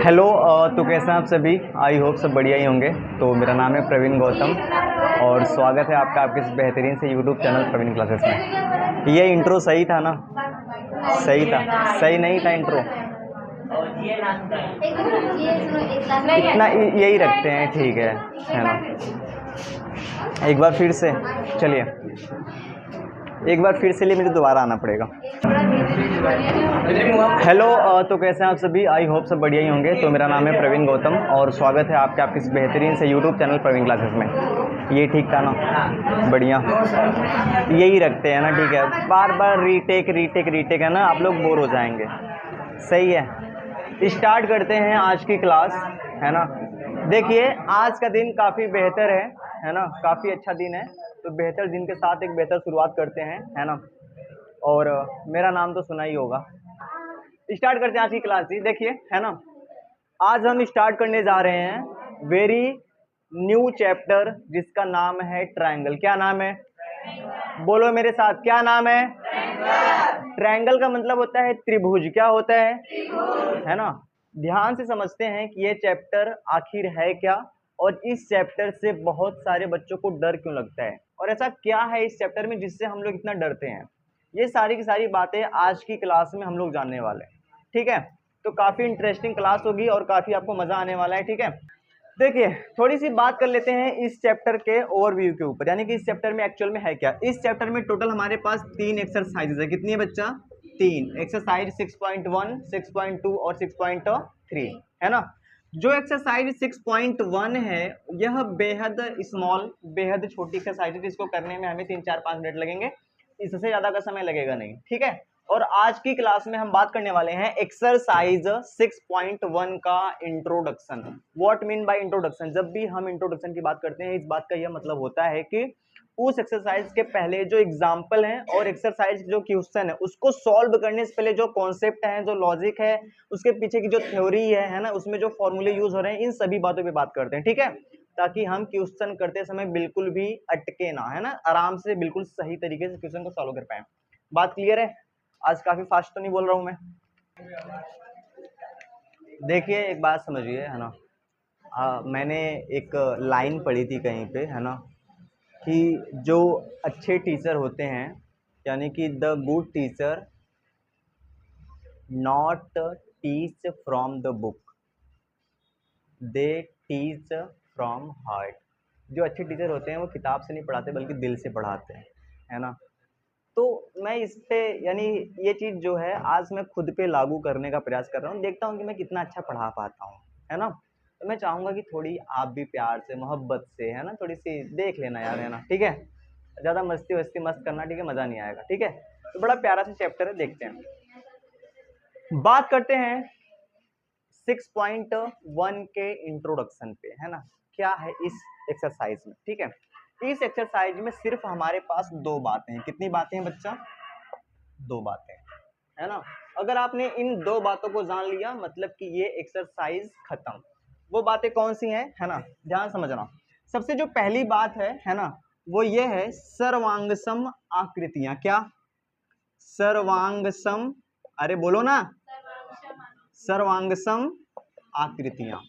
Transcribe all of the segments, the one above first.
Hello. तो कैसे हैं आप सभी? आई होप सब बढ़िया ही होंगे। तो मेरा नाम है प्रवीण गौतम और स्वागत है आपका आपके इस बेहतरीन से यूट्यूब चैनल प्रवीण क्लासेस में। ये इंट्रो सही था ना? सही था? सही नहीं था इंट्रो? इतना यही रखते हैं, ठीक है ना? एक बार फिर से चलिए, एक बार फिर से लिए मुझे दोबारा आना पड़ेगा। हेलो। तो कैसे हैं आप सभी? आई होप सब बढ़िया ही होंगे। तो मेरा नाम है प्रवीण गौतम और स्वागत है आपके आपके इस बेहतरीन से यूट्यूब चैनल प्रवीण क्लासेस में। ये ठीक था ना? बढ़िया, यही रखते हैं ना, ठीक है? बार बार रीटेक रीटेक रीटेक है ना, आप लोग बोर हो जाएंगे। सही है, स्टार्ट करते हैं आज की क्लास, है ना? देखिए, आज का दिन काफ़ी बेहतर है ना? काफ़ी अच्छा दिन है। तो बेहतर दिन के साथ एक बेहतर शुरुआत करते हैं, है ना? और मेरा नाम तो सुना ही होगा। स्टार्ट करते हैं आज की क्लास जी। देखिए, है ना, आज हम स्टार्ट करने जा रहे हैं वेरी न्यू चैप्टर जिसका नाम है ट्रायंगल। क्या नाम है? बोलो मेरे साथ, क्या नाम है? ट्रायंगल का मतलब होता है त्रिभुज। क्या होता है ना? ध्यान से समझते हैं कि ये चैप्टर आखिर है क्या, और इस चैप्टर से बहुत सारे बच्चों को डर क्यों लगता है, और ऐसा क्या है इस चैप्टर में जिससे हम लोग इतना डरते हैं। ये सारी की सारी बातें आज की क्लास में हम लोग जानने वाले हैं, ठीक है? तो काफ़ी इंटरेस्टिंग क्लास होगी और काफ़ी आपको मज़ा आने वाला है, ठीक है? देखिए, थोड़ी सी बात कर लेते हैं इस चैप्टर के ओवरव्यू के ऊपर, यानी कि इस चैप्टर में एक्चुअल में है क्या। इस चैप्टर में टोटल हमारे पास 3 एक्सरसाइजेज है। कितनी है बच्चा? 3 एक्सरसाइज, 6.1, 6.2 और 6.3, है ना? जो एक्सरसाइज 6.1 है, यह बेहद स्मॉल, बेहद छोटी एक्सरसाइज है जिसको करने में हमें 3-4-5 मिनट लगेंगे, इससे ज़्यादा का समय लगेगा नहीं, ठीक है? और आज की क्लास में हम बात करने वाले हैं एक्सरसाइज 6.1 का introduction. What mean by introduction? जब भी हम इंट्रोडक्शन की बात करते हैं, इस बात का यह मतलब होता है कि उस एक्सरसाइज के पहले जो एग्जाम्पल है और एक्सरसाइज जो क्वेश्चन है उसको सॉल्व करने से पहले जो कॉन्सेप्ट है, जो लॉजिक है, उसके पीछे की जो थ्योरी है ना, उसमें जो फॉर्मूले यूज हो रहे हैं, इन सभी बातों पे बात करते हैं, ठीक है? ताकि हम क्वेश्चन करते समय बिल्कुल भी अटके ना, है ना? आराम से बिल्कुल सही तरीके से क्वेश्चन को सॉल्व कर पाए। बात क्लियर है? आज काफी फास्ट तो नहीं बोल रहा हूं मैं? देखिए, एक बात समझिए, है ना? मैंने एक लाइन पढ़ी थी कहीं पे, है ना, कि जो अच्छे टीचर होते हैं, यानी कि the good teacher not teach from the book, they teach from heart. जो अच्छे टीचर होते हैं वो किताब से नहीं पढ़ाते बल्कि दिल से पढ़ाते हैं, है ना? तो मैं इस पे, यानी ये चीज़ जो है आज मैं खुद पे लागू करने का प्रयास कर रहा हूँ, देखता हूँ कि मैं कितना अच्छा पढ़ा पाता हूँ, है ना? तो मैं चाहूँगा कि थोड़ी आप भी प्यार से, मोहब्बत से, है ना, थोड़ी सी देख लेना यार, है ना? ठीक है? ज़्यादा मस्ती वस्ती मस्त करना, ठीक है? मज़ा नहीं आएगा, ठीक है? तो बड़ा प्यारा सा चैप्टर है, देखते हैं। बात करते हैं 6.1 के इंट्रोडक्शन पे, है ना? क्या है इस एक्सरसाइज में, ठीक है? इस एक्सरसाइज में सिर्फ हमारे पास 2 बातें हैं। कितनी बातें हैं बच्चा? 2 बातें, है ना? अगर आपने इन 2 बातों को जान लिया मतलब कि ये एक्सरसाइज खत्म। वो बातें कौन सी हैं, है ना? ध्यान समझना। सबसे जो पहली बात है ना, वो ये है सर्वांगसम आकृतियां। क्या? सर्वांगसम, अरे बोलो ना, सर्वांगसम आकृतियां।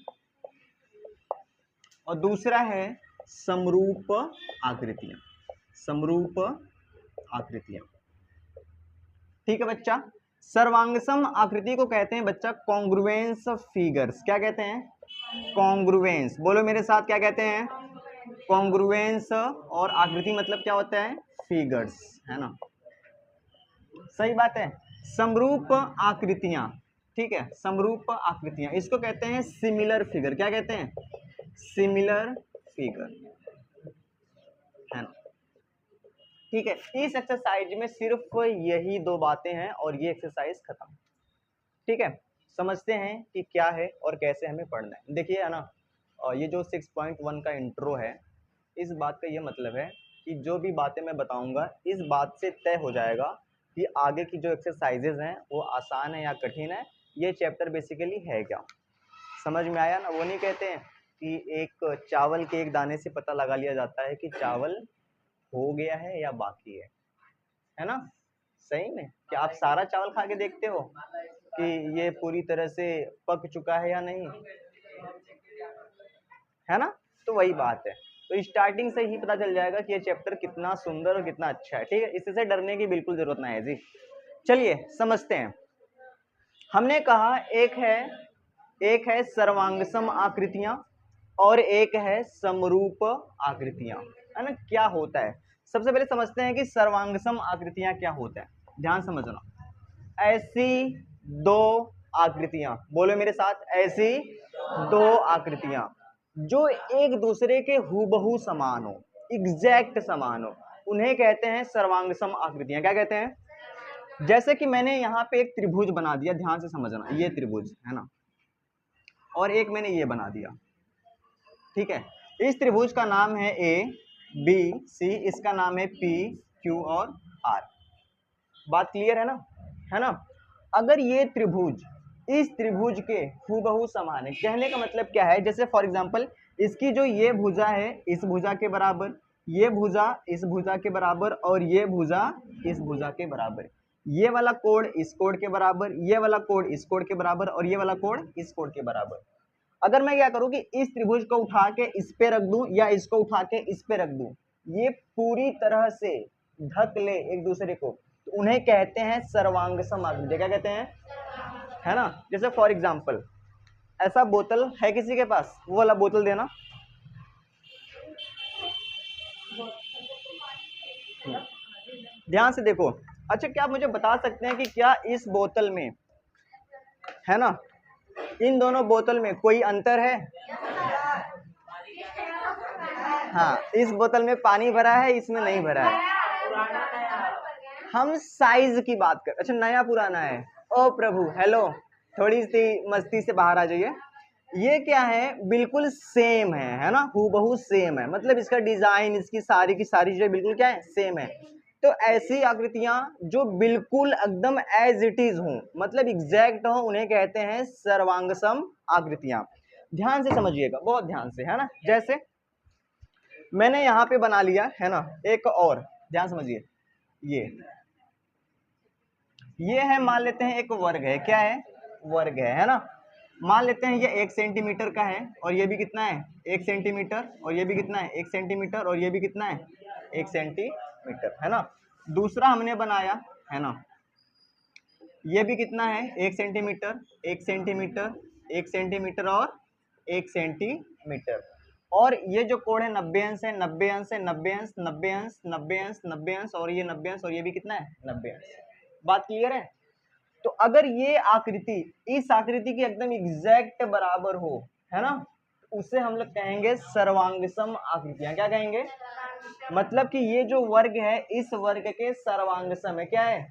और दूसरा है समरूप आकृतियां। समरूप आकृतियां, ठीक है बच्चा? सर्वांगसम आकृति को कहते हैं बच्चा कॉन्ग्रुएंस फिगर्स। क्या कहते हैं? कॉन्ग्रुएंस। बोलो मेरे साथ, क्या कहते हैं? कॉन्ग्रुएंस। और आकृति मतलब क्या होता है? फिगर्स, है ना? सही बात है। समरूप आकृतियां, ठीक है? समरूप आकृतियां, इसको कहते हैं सिमिलर फिगर। क्या कहते हैं? सिमिलर फिगर, है ना? ठीक है, इस एक्सरसाइज में सिर्फ यही 2 बातें हैं और ये एक्सरसाइज खत्म, ठीक है? समझते हैं कि क्या है और कैसे हमें पढ़ना है। देखिए, है ना, ये जो 6.1 का इंट्रो है, इस बात का ये मतलब है कि जो भी बातें मैं बताऊंगा इस बात से तय हो जाएगा कि आगे की जो एक्सरसाइजेज हैं वो आसान है या कठिन है, ये चैप्टर बेसिकली है क्या। समझ में आया ना? वो नहीं कहते हैं कि एक चावल के एक दाने से पता लगा लिया जाता है कि चावल हो गया है या बाकी है ना? सही में क्या आप सारा चावल खा के देखते हो? कि ये पूरी तरह से पक चुका है या नहीं, है ना। तो वही बात है, तो स्टार्टिंग से ही पता चल जाएगा कि ये चैप्टर कितना सुंदर और कितना अच्छा है। ठीक है, इससे डरने की बिल्कुल जरूरत नहीं है जी। चलिए समझते हैं। हमने कहा एक है सर्वांगसम आकृतियां और एक है समरूप आकृतियां, है ना। क्या होता है, सबसे पहले समझते हैं कि सर्वांगसम आकृतियां क्या होता है। ध्यान समझना, ऐसी दो आकृतियां, बोलो मेरे साथ, ऐसी दो आकृतियां जो एक दूसरे के हूबहू समान हो, एग्जैक्ट समान हो, उन्हें कहते हैं सर्वांगसम आकृतियां। क्या कहते हैं, जैसे कि मैंने यहाँ पे एक त्रिभुज बना दिया, ध्यान से समझना, ये त्रिभुज है ना, और एक मैंने ये बना दिया। ठीक है, इस त्रिभुज का नाम है ए बी सी, इसका नाम है पी क्यू और आर। बात क्लियर है ना, है ना। अगर ये त्रिभुज इस त्रिभुज के हूबहू समान है, कहने का मतलब क्या है, जैसे फॉर एग्जांपल इसकी जो ये भुजा है इस भुजा के बराबर, ये भुजा इस भुजा के बराबर, और ये भुजा इस भुजा के बराबर, ये वाला कोण इस कोण के बराबर, ये वाला कोण इस कोण के बराबर, और ये वाला कोण इस कोण के बराबर। अगर मैं क्या करूं कि इस त्रिभुज को उठा के इस पे रख दूं या इसको उठा के इस पे रख दूं, ये पूरी तरह से ढक ले एक दूसरे को, तो उन्हें कहते हैं सर्वांगसम आकृति। क्या कहते हैं, है ना। जैसे फॉर एग्जांपल ऐसा बोतल है किसी के पास, वो वाला बोतल देना। ध्यान से देखो। अच्छा, क्या आप मुझे बता सकते हैं कि क्या इस बोतल में, है ना, इन दोनों बोतल में कोई अंतर है? हाँ, इस बोतल में पानी भरा है, इसमें नहीं भरा है। हम साइज की बात कर, अच्छा नया पुराना है, ओ प्रभु हेलो, थोड़ी सी मस्ती से बाहर आ जाइए। ये क्या है, बिल्कुल सेम है ना, हूबहू सेम है, मतलब इसका डिजाइन, इसकी सारी की सारी चीजें बिल्कुल क्या है, सेम है। तो ऐसी आकृतियां जो बिल्कुल एकदम एज इट इज हों, मतलब एग्जैक्ट हो, उन्हें कहते हैं सर्वांगसम आकृतियां। ध्यान से समझिएगा, बहुत ध्यान से, है ना। जैसे मैंने यहाँ पे बना लिया है ना एक और, ध्यान समझिए, ये है, मान लेते हैं एक वर्ग है, क्या है, वर्ग है ना। मान लेते हैं ये 1 सेंटीमीटर का है, और ये भी कितना है, 1 सेंटीमीटर, और ये भी कितना है, 1 सेंटीमीटर, और ये भी कितना है, 1 सेंटीमीटर, है ना। दूसरा हमने बनाया, है ना, ये भी कितना है, 1 सेंटीमीटर, 1 सेंटीमीटर, 1 सेंटीमीटर और 1 सेंटीमीटर। और ये जो कोण है 90 अंश है, 90 अंश है, 90 अंश, 90 अंश, 90 अंश, 90 अंश, और ये 90 अंश, और ये भी कितना है, 90 अंश। बात क्लियर है। तो अगर ये आकृति इस आकृति की एकदम एग्जैक्ट बराबर हो, है ना, उसे हम लोग कहेंगे सर्वांगसम आकृतियां। क्या कहेंगे, मतलब कि ये जो वर्ग है इस वर्ग के सर्वांगसम है। क्या है,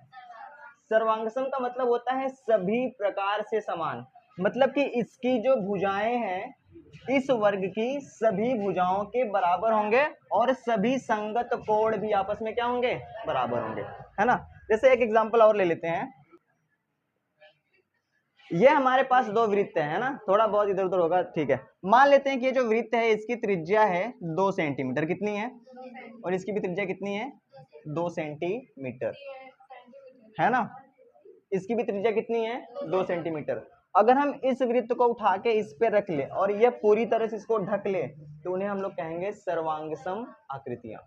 सर्वांगसम का मतलब होता है सभी प्रकार से समान, मतलब कि इसकी जो भुजाएं हैं इस वर्ग की सभी भुजाओं के बराबर होंगे, और सभी संगत कोण भी आपस में क्या होंगे, बराबर होंगे, है ना। जैसे एक एग्जांपल और ले लेते हैं, ये हमारे पास दो वृत्त है ना, थोड़ा बहुत इधर उधर होगा, ठीक है। मान लेते हैं कि ये जो वृत्त है इसकी त्रिज्या है 2 सेंटीमीटर, कितनी है, और इसकी भी त्रिज्या कितनी है, 2 सेंटीमीटर, है ना। इसकी भी त्रिज्या कितनी है, 2 सेंटीमीटर। अगर हम इस वृत्त को उठा के इस पे रख ले और ये पूरी तरह से इसको ढक ले, तो उन्हें हम लोग कहेंगे सर्वांगसम आकृतियां।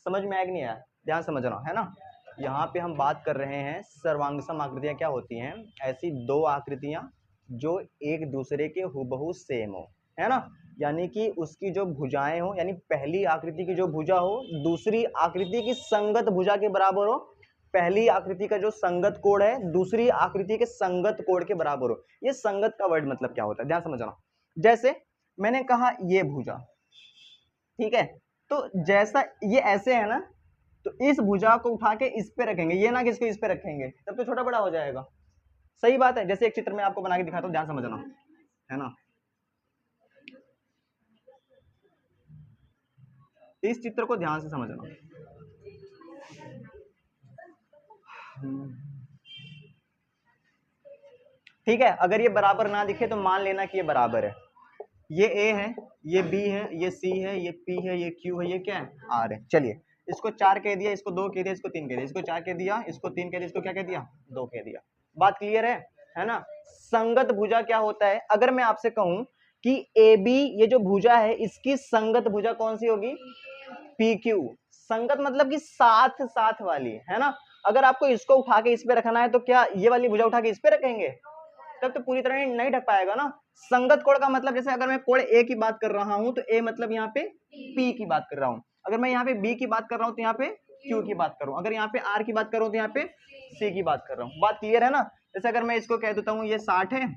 समझ में आया कि नहीं आया, ध्यान समझना, है ना। यहाँ पे हम बात कर रहे हैं सर्वांगसम आकृतियां क्या होती हैं, ऐसी दो आकृतियां जो एक दूसरे के हूबहू सेम हो, है ना। यानी कि उसकी जो भुजाएं हो, यानी पहली आकृति की जो भुजा हो दूसरी आकृति की संगत भुजा के बराबर हो, पहली आकृति का जो संगत कोण है दूसरी आकृति के संगत कोण के बराबर हो। ये संगत का वर्ड मतलब क्या होता है, ध्यान समझना। जैसे मैंने कहा ये भुजा, ठीक है, तो जैसा ये ऐसे है ना, तो इस भुजा को उठा के इस पे रखेंगे, ये ना कि इसको इस पे रखेंगे, तब तो छोटा बड़ा हो जाएगा। सही बात है। जैसे एक चित्र में आपको बना के दिखाता हूं, ध्यान समझना, है ना। इस चित्र को ध्यान से समझना। ठीक है, अगर ये बराबर ना दिखे तो मान लेना कि ये बराबर है। ये ए है, ये बी है, ये सी है, ये पी है, ये क्यू है, ये क्या है, आर है। चलिए, इसको 4 कह दिया, इसको 2 कह दिया, इसको 3 कह दिया, इसको 4 कह दिया, इसको 3 कह दिया, इसको क्या कह दिया, 2 कह दिया। बात क्लियर है। है ना। संगत भुजा क्या होता है, अगर मैं आपसे कहूं कि ए बी ये जो भुजा है इसकी संगत भुजा कौन सी होगी, पी क्यू। संगत मतलब कि साथ साथ वाली, है ना। अगर आपको इसको उठा के इस पे रखना है तो क्या ये वाली भुजा उठा के इस पे रखेंगे, तब तो पूरी तरह नहीं ढक पाएगा ना। संगत कोण का मतलब, जैसे अगर मैं कोण ए की बात कर रहा हूं तो ए मतलब यहाँ पे पी की बात कर रहा हूं, अगर मैं यहाँ पे बी की बात कर रहा हूं तो यहाँ पे क्यू की बात कर रहा हूं, अगर यहाँ पे आर की बात कर रहा हूं तो यहाँ पे सी की बात कर रहा हूं। बात क्लियर है ना। जैसे अगर मैं इसको कह देता हूँ ये 60 है,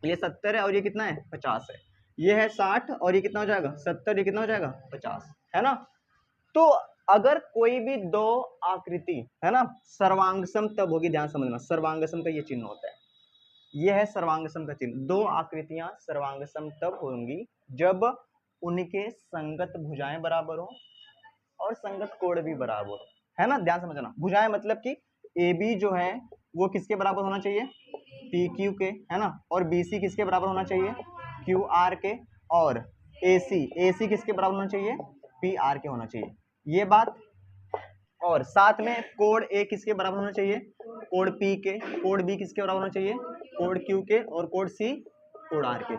ये 70 है और ये कितना है 50 है, ये है 60 और ये कितना हो जाएगा 70, ये कितना हो जाएगा 50, है ना। तो अगर कोई भी दो आकृति, है ना, सर्वांगसम तब होगी, ध्यान समझना, सर्वांगसम का ये चिन्ह होता है, ये है सर्वांगसम का चिन्ह। दो आकृतियां सर्वांगसम तब होंगी जब उनके संगत भुजाएं बराबर हो और संगत कोण भी बराबर हो, है ना। ध्यान समझना, भुजाएं मतलब कि ए बी जो है वो किसके बराबर होना चाहिए, पी क्यू के, है ना, और बी सी किसके बराबर होना चाहिए, क्यू आर के, और ए सी किसके बराबर होना चाहिए, पी आर के होना चाहिए, ये बात। और साथ में कोण ए किसके बराबर होना चाहिए, कोण पी के, कोण बी किसके बराबर होना चाहिए, कोण क्यू के, और कोण सी कोण आर के,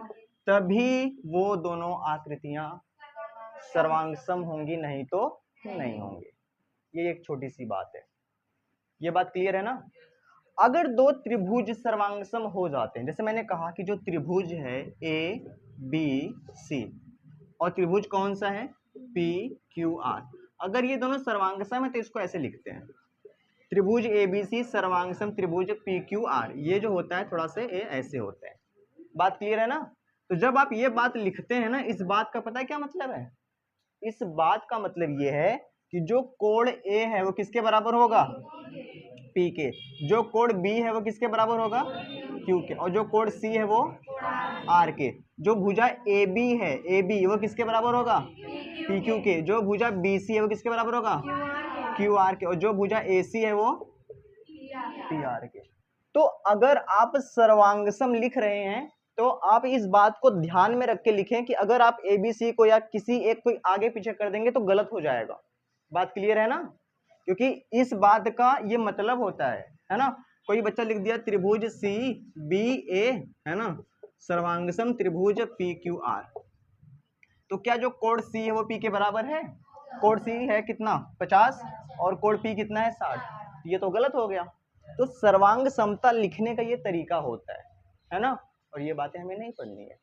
तभी वो दोनों आकृतियां सर्वांगसम होंगी, नहीं तो नहीं होंगे। ये एक छोटी सी बात है, ये बात क्लियर है ना। अगर दो त्रिभुज सर्वांगसम हो जाते हैं, जैसे मैंने कहा कि जो त्रिभुज है ए बी सी और त्रिभुज कौन सा है पी क्यू आर, अगर ये दोनों सर्वांगसम है तो इसको ऐसे लिखते हैं, त्रिभुज ए बी सी सर्वांगसम त्रिभुज पी क्यू आर, ये जो होता है थोड़ा सा ये ऐसे होता है। बात क्लियर है ना। तो जब आप ये बात लिखते हैं ना, इस बात का पता है क्या मतलब है, इस बात का मतलब ये है कि जो कोण ए है वो किसके बराबर होगा, पी के, जो कोण बी है वो किसके बराबर होगा, क्यू के, और जो कोण सी है वो आर के, जो भुजा ए बी है ए बी वो किसके बराबर होगा, पी क्यू के, जो भुजा बी सी है वो किसके बराबर होगा, क्यू आर के, और जो भुजा ए सी है वो पी आर के। तो अगर आप सर्वांगसम लिख रहे हैं तो आप इस बात को ध्यान में रख के लिखें कि अगर आप ए बी सी को या किसी एक को आगे पीछे कर देंगे तो गलत हो जाएगा। बात क्लियर है ना, क्योंकि इस बात का ये मतलब होता है ना। कोई बच्चा लिख दिया त्रिभुज सी बी ए, है ना, सर्वांगसम त्रिभुज पी क्यू आर, तो क्या जो कोण सी है वो पी के बराबर है, कोण सी है कितना 50 और कोण पी कितना है 60, ये तो गलत हो गया। तो सर्वांग समता लिखने का ये तरीका होता है ना, और ये बातें हमें नहीं पढ़नी है।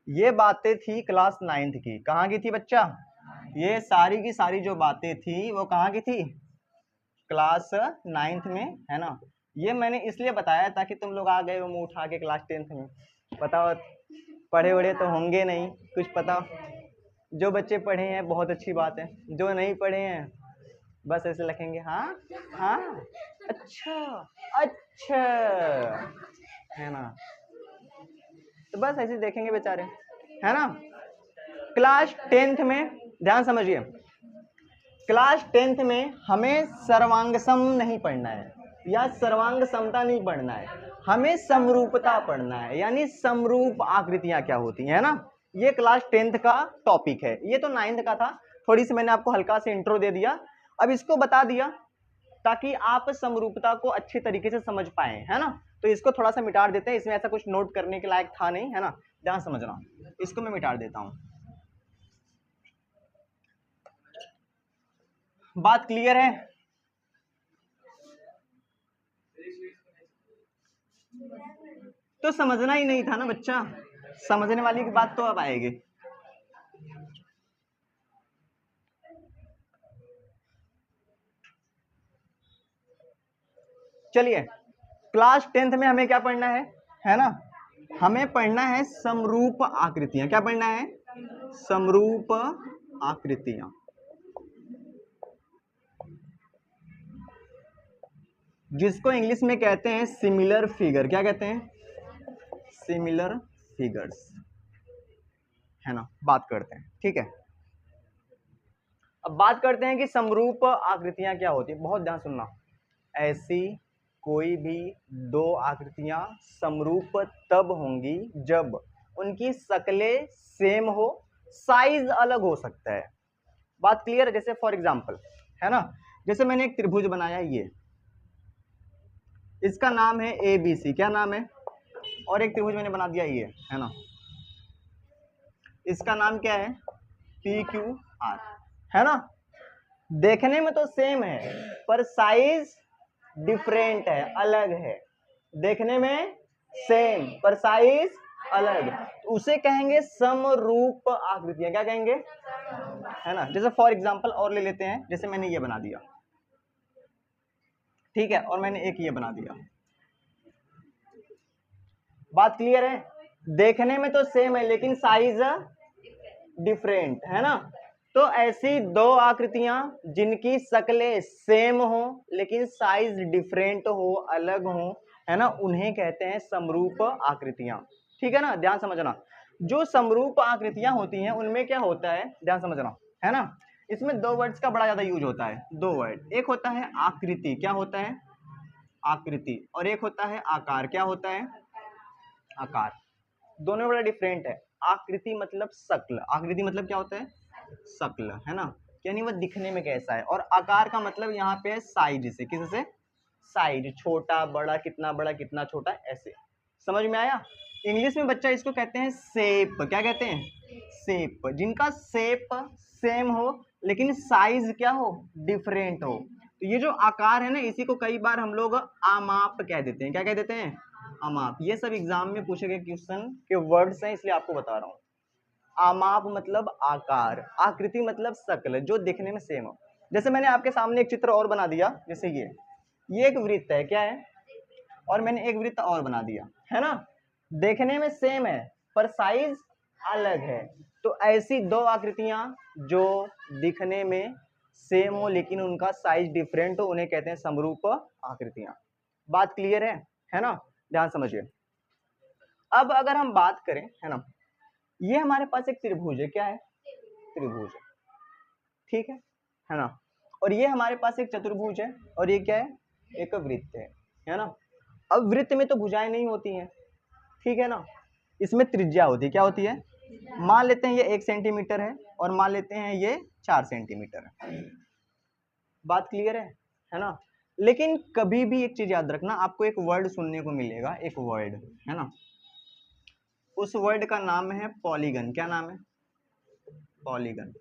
ये बातें थी क्लास 9th की, कहाँ की थी बच्चा, ये सारी की सारी जो बातें थी वो कहाँ की थी, क्लास 9th में, है ना। ये मैंने इसलिए बताया ताकि तुम लोग आ गए हो मुंह उठा के क्लास 10th में, बताओ पढ़े वढ़े तो होंगे नहीं, कुछ पता, जो बच्चे पढ़े हैं बहुत अच्छी बात है, जो नहीं पढ़े हैं बस ऐसे लिखेंगे हाँ हाँ अच्छा अच्छा, है ना, तो बस ऐसे देखेंगे बेचारे, है ना। क्लास 10th में ध्यान समझिए, क्लास 10th में हमें सर्वांगसम नहीं पढ़ना है या सर्वांग समता नहीं पढ़ना है, हमें समरूपता पढ़ना है, यानी समरूप आकृतियां क्या होती हैं, है ना। ये क्लास 10th का टॉपिक है, ये तो 9th का था, थोड़ी सी मैंने आपको हल्का से इंट्रो दे दिया, अब इसको बता दिया ताकि आप समरूपता को अच्छे तरीके से समझ पाए, है ना। तो इसको थोड़ा सा मिटा देते हैं, इसमें ऐसा कुछ नोट करने के लायक था नहीं, है ना, ध्यान समझना, इसको मैं मिटा देता हूं। बात क्लियर है, तो समझना ही नहीं था ना बच्चा, समझने वाली की बात तो अब आएगी। चलिए क्लास 10th में हमें क्या पढ़ना है ना, हमें पढ़ना है समरूप आकृतियां, क्या पढ़ना है, समरूप आकृतियां, जिसको इंग्लिश में कहते हैं सिमिलर फिगर, क्या कहते हैं, सिमिलर फिगर्स, है ना। बात करते हैं, ठीक है। अब बात करते हैं कि समरूप आकृतियां क्या होती है, बहुत ध्यान सुनना, ऐसी कोई भी दो आकृतियां समरूप तब होंगी जब उनकी शक्लें सेम हो, साइज अलग हो सकता है। बात क्लियर है, जैसे फॉर एग्जांपल, है ना, जैसे मैंने एक त्रिभुज बनाया, ये इसका नाम है ABC, क्या नाम है? और एक त्रिभुज मैंने बना दिया ये, है ना, इसका नाम क्या है? PQR, है ना। देखने में तो सेम है पर साइज डिफरेंट है, अलग है। देखने में सेम पर साइज अलग, तो उसे कहेंगे समरूप आकृतियां। क्या कहेंगे? है ना। जैसे फॉर एग्जांपल और ले लेते हैं, जैसे मैंने ये बना दिया, ठीक है, और मैंने एक ये बना दिया। बात क्लियर है? देखने में तो सेम है लेकिन साइज डिफरेंट, है ना। तो ऐसी दो आकृतियां जिनकी शक्लें सेम हो लेकिन साइज डिफरेंट हो, अलग हो, है ना, उन्हें कहते हैं समरूप आकृतियां। ठीक है ना, ध्यान समझना। जो समरूप आकृतियां होती हैं उनमें क्या होता है, ध्यान समझना, है ना। इसमें दो वर्ड्स का बड़ा ज्यादा यूज होता है, दो वर्ड। एक होता है आकृति, क्या होता है? आकृति। और एक होता है आकार, क्या होता है? आकार। दोनों बड़ा डिफरेंट है। आकृति मतलब शक्ल, आकृति मतलब क्या होता है? शक्ल, है ना, यानी वह दिखने में कैसा है। और आकार का मतलब यहाँ पे है साइज से, किससे? साइज, छोटा बड़ा, कितना बड़ा कितना छोटा, ऐसे। समझ में आया? इंग्लिश में बच्चा इसको कहते हैं शेप। क्या कहते हैं? शेप। जिनका शेप सेम हो लेकिन साइज क्या हो? डिफरेंट हो। तो ये जो आकार है ना, इसी को कई बार हम लोग आमाप कह देते हैं। क्या कह देते हैं? आमाप। ये सब एग्जाम में पूछे गए क्वेश्चन के वर्ड्स हैं, इसलिए आपको बता रहा हूँ। आमाप मतलब आकार, आकृति मतलब शक्ल, जो दिखने में सेम हो। जैसे मैंने आपके सामने एक चित्र और बना दिया, जैसे ये एक वृत्त है, क्या है? और मैंने एक वृत्त और बना दिया, है ना। देखने में सेम है पर साइज अलग है। तो ऐसी दो आकृतियां जो दिखने में सेम हो लेकिन उनका साइज डिफरेंट हो, उन्हें कहते हैं समरूप आकृतियां। बात क्लियर है ना, ध्यान समझिए। अब अगर हम बात करें, है ना, ये हमारे पास एक त्रिभुज है, क्या है? त्रिभुज, ठीक है ना। और ये हमारे पास एक चतुर्भुज है, और ये क्या है? एक वृत्त है ना। अब वृत्त में तो भुजाएं नहीं होती हैं, ठीक है ना, इसमें त्रिज्या होती है। क्या होती है? मान लेते हैं ये 1 सेंटीमीटर है और मान लेते हैं ये 4 सेंटीमीटर है। बात क्लियर है ना। लेकिन कभी भी एक चीज याद रखना, आपको एक वर्ड सुनने को मिलेगा, एक वर्ड, है ना, उस वर्ड का नाम है पॉलीगन। क्या नाम है? पॉलीगन।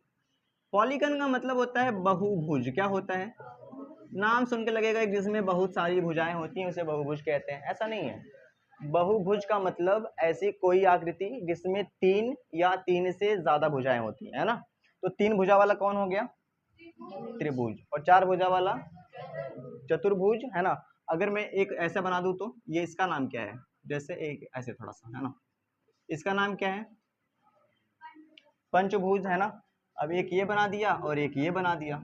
पॉलीगन का मतलब होता है बहुभुज। क्या होता है? नाम सुन के लगेगा जिसमें बहुत सारी भुजाएं होती हैं उसे बहुभुज कहते हैं, ऐसा नहीं है। बहुभुज का मतलब ऐसी कोई आकृति जिसमें 3 या 3 से ज्यादा भुजाएं होती हैं, है ना। तो 3 भुजा वाला कौन हो गया? त्रिभुज। और 4 भुजा वाला चतुर्भुज, है ना। अगर मैं एक ऐसा बना दूं तो ये इसका नाम क्या है? जैसे एक ऐसे थोड़ा सा, है ना, इसका नाम क्या है? पंचभुज, है ना। अब एक ये बना दिया और एक ये बना दिया,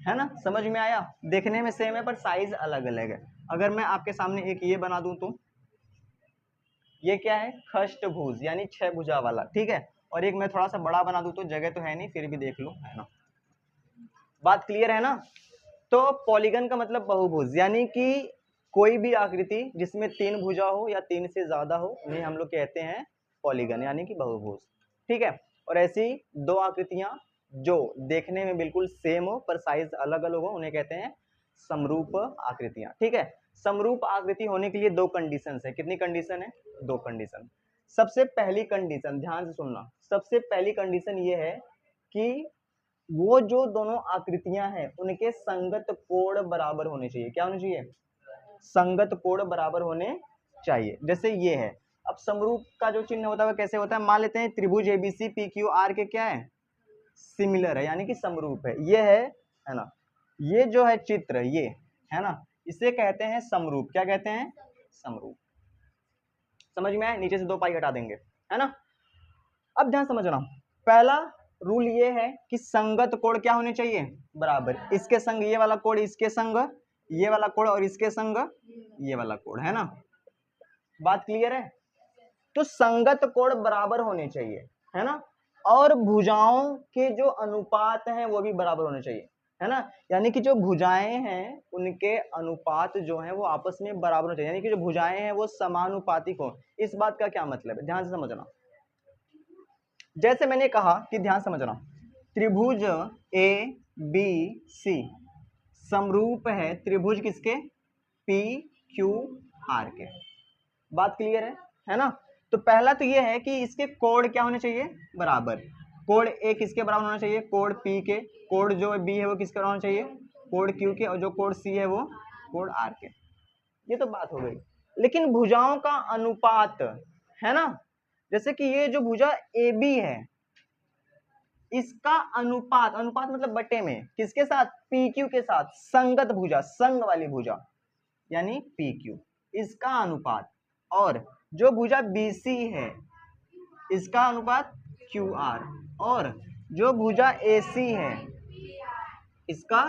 है ना। समझ में आया? देखने में सेम है पर साइज अलग अलग है। अगर मैं आपके सामने एक ये बना दूं तो ये क्या है? खष्टभुज, यानी 6 भुजा वाला, ठीक है। और एक मैं थोड़ा सा बड़ा बना दूं तो जगह तो है नहीं, फिर भी देख लो, है ना। बात क्लियर है ना। तो पॉलीगन का मतलब बहुभुज, यानी कि कोई भी आकृति जिसमें 3 भुजा हो या 3 से ज्यादा हो, उन्हें हम लोग कहते हैं पॉलीगन, यानी कि बहुभुज, ठीक है। और ऐसी दो आकृतियां जो देखने में बिल्कुल सेम हो पर साइज अलग अलग हो, उन्हें कहते हैं समरूप आकृतियां, ठीक है। समरूप आकृति होने के लिए 2 कंडीशन है। कितनी कंडीशन है? 2 कंडीशन। सबसे पहली कंडीशन, ध्यान से सुनना, सबसे पहली कंडीशन ये है कि वो जो दोनों आकृतियां हैं उनके संगत कोण बराबर होने चाहिए। क्या होने चाहिए? संगत कोण बराबर होने चाहिए। जैसे ये है, अब समरूप का जो चिन्ह होता है वो कैसे होता है? मान लेते हैं त्रिभुज एबीसी PQR के क्या है? सिमिलर है, यानी कि समरूप है। ये है ना, ये जो है चित्र, ये है ना, इसे कहते हैं समरूप। क्या कहते हैं? समरूप। समझ में आया? नीचे से 2 पाई हटा देंगे, है ना। अब ध्यान समझना, पहला रूल ये है कि संगत कोण क्या होने चाहिए? बराबर। इसके संग ये वाला कोण, इसके संग ये वाला कोण, और इसके संग ये वाला कोण, है ना। बात क्लियर है? तो संगत कोण बराबर होने चाहिए, है ना। और भुजाओं के जो अनुपात हैं वो भी बराबर होने चाहिए, है ना। यानी कि जो भुजाएं हैं उनके अनुपात जो हैं वो आपस में बराबर होने चाहिए, यानी कि जो भुजाएं हैं वो समानुपातिक हो। इस बात का क्या मतलब है? ध्यान से समझना। जैसे मैंने कहा कि ध्यान समझना, त्रिभुज ABC समरूप है त्रिभुज किसके? पी क्यू आर के। बात क्लियर है ना? तो पहला तो ये है कि इसके कोड क्या होने चाहिए, बराबर। कोड ए किसके बराबर होना चाहिए, कोड पी के। कोड जो बी है वो किसके बराबर होना चाहिए, कोड क्यू के। और जो कोड सी है वो कोड आर के। ये तो बात हो गई। लेकिन भुजाओं का अनुपात है ना, जैसे कि ये जो भुजा ए बी है, इसका अनुपात, अनुपात मतलब बटे में, किसके साथ, पी क्यू के साथ। संगत भुजा, संग वाली भुजा यानी पी क्यू, इसका अनुपात। और जो भुजा बी सी है, इसका अनुपात क्यू आर। और जो भुजा ए सी है, इसका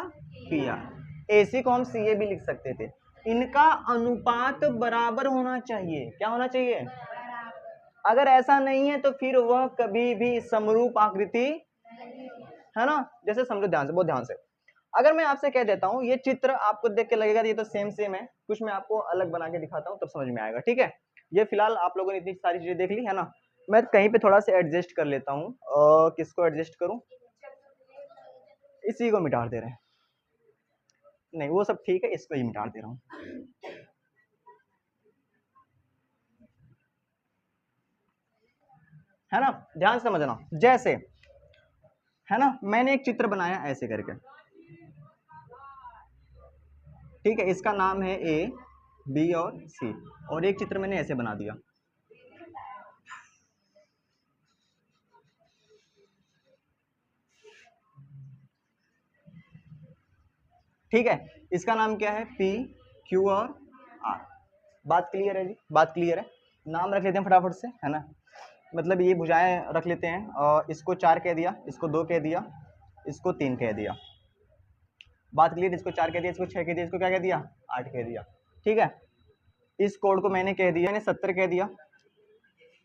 पी आर। ए सी को हम सी ए भी लिख सकते थे। इनका अनुपात बराबर होना चाहिए। क्या होना चाहिए? अगर ऐसा नहीं है तो फिर वह कभी भी समरूप आकृति, है ना। जैसे समझो ध्यान से, बहुत ध्यान से। अगर मैं आपसे कह देता हूं, ये चित्र आपको देख के लगेगा ये तो सेम सेम है, कुछ मैं आपको अलग बना के दिखाता हूं तब समझ में आएगा, ठीक है। ये फिलहाल आप लोगों ने इतनी सारी चीजें देख ली है ना, मैं कहीं पे थोड़ा सा एडजस्ट कर लेता हूँ। किसको एडजस्ट करूं, इसी को मिटा दे रहे हैं, नहीं वो सब ठीक है, इसको ही मिटा दे रहा हूँ। है ना, ध्यान से समझना। जैसे है ना, मैंने एक चित्र बनाया ऐसे करके, ठीक है। इसका नाम है ए बी और सी, और एक चित्र मैंने ऐसे बना दिया, ठीक है। इसका नाम क्या है, पी क्यू और आर। बात क्लियर है जी, बात क्लियर है। नाम रख लेते हैं फटाफट से, है ना। मतलब ये भुजाएं रख लेते हैं, और इसको 4 कह दिया, इसको 2 कह दिया, इसको 3 कह दिया। बात क्लियर, इसको 4 कह दिया, इसको 6 कह दिया, इसको क्या कह दिया, 8 कह दिया, ठीक है। इस कोड को मैंने कह दिया, मैंने 70 कह दिया,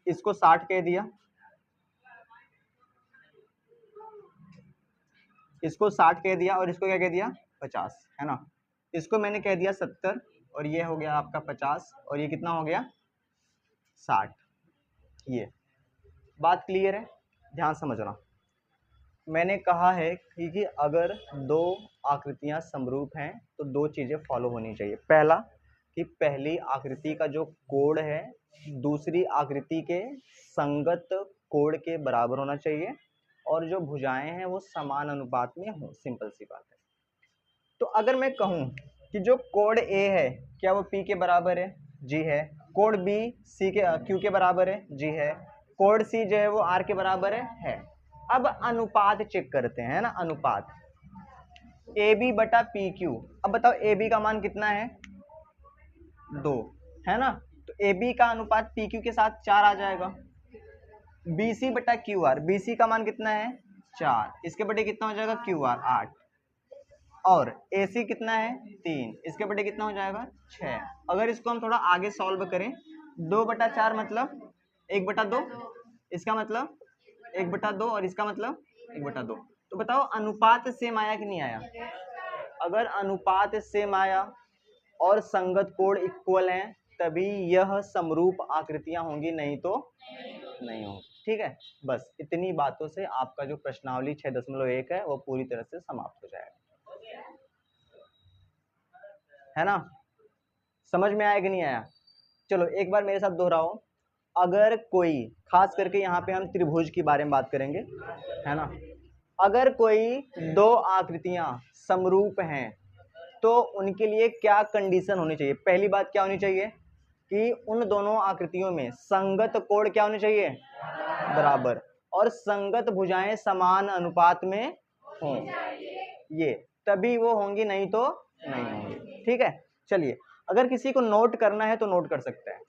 इसको 60 कह दिया, इसको 60 कह दिया, और इसको क्या कह दिया, 50, है ना। इसको मैंने कह दिया 70, और ये हो गया आपका 50, और ये कितना हो गया 60। ये बात क्लियर है, ध्यान समझना। मैंने कहा है कि अगर दो आकृतियां समरूप हैं तो दो चीज़ें फॉलो होनी चाहिए। पहला कि पहली आकृति का जो कोड है दूसरी आकृति के संगत कोड के बराबर होना चाहिए, और जो भुजाएं हैं वो समान अनुपात में हो। सिंपल सी बात है। तो अगर मैं कहूँ कि जो कोड ए है क्या वो पी के बराबर है, जी है। कोड बी सी के क्यू के बराबर है, जी है। कोड सी जो है वो आर के बराबर है। अब अनुपात चेक करते हैं, ना, अनुपात ए बी बटा पी क्यू। अब बताओ ए बी का मान कितना है, 2, है ना। तो ए बी का अनुपात पी क्यू के साथ 4 आ जाएगा। बी सी बटा क्यू आर, बी सी का मान कितना है 4, इसके बटे कितना हो जाएगा क्यू आर 8, और ए सी कितना है 3, इसके बटे कितना हो जाएगा 6। अगर इसको हम थोड़ा आगे सॉल्व करें, 2 बटा 4 मतलब 1 बटा 2, इसका मतलब 1 बटा 2, और इसका मतलब 1 बटा 2। तो बताओ अनुपात सेम आया कि नहीं आया। अगर अनुपात सेम आया और संगत कोड इक्वल हैं तभी यह समरूप आकृतियां होंगी, नहीं तो नहीं होंगी, ठीक है। बस इतनी बातों से आपका जो प्रश्नावली 6.1 है वो पूरी तरह से समाप्त हो जाएगा, है ना। समझ में आया कि नहीं आया। चलो एक बार मेरे साथ दोहराओ। अगर कोई, खास करके यहाँ पे हम त्रिभुज के बारे में बात करेंगे, है ना। अगर कोई दो आकृतियां समरूप हैं तो उनके लिए क्या कंडीशन होनी चाहिए। पहली बात क्या होनी चाहिए कि उन दोनों आकृतियों में संगत कोण क्या होने चाहिए, बराबर, और संगत भुजाएं समान अनुपात में हों, ये तभी वो होंगी, नहीं तो नहीं होंगी, ठीक है। चलिए अगर किसी को नोट करना है तो नोट कर सकते हैं।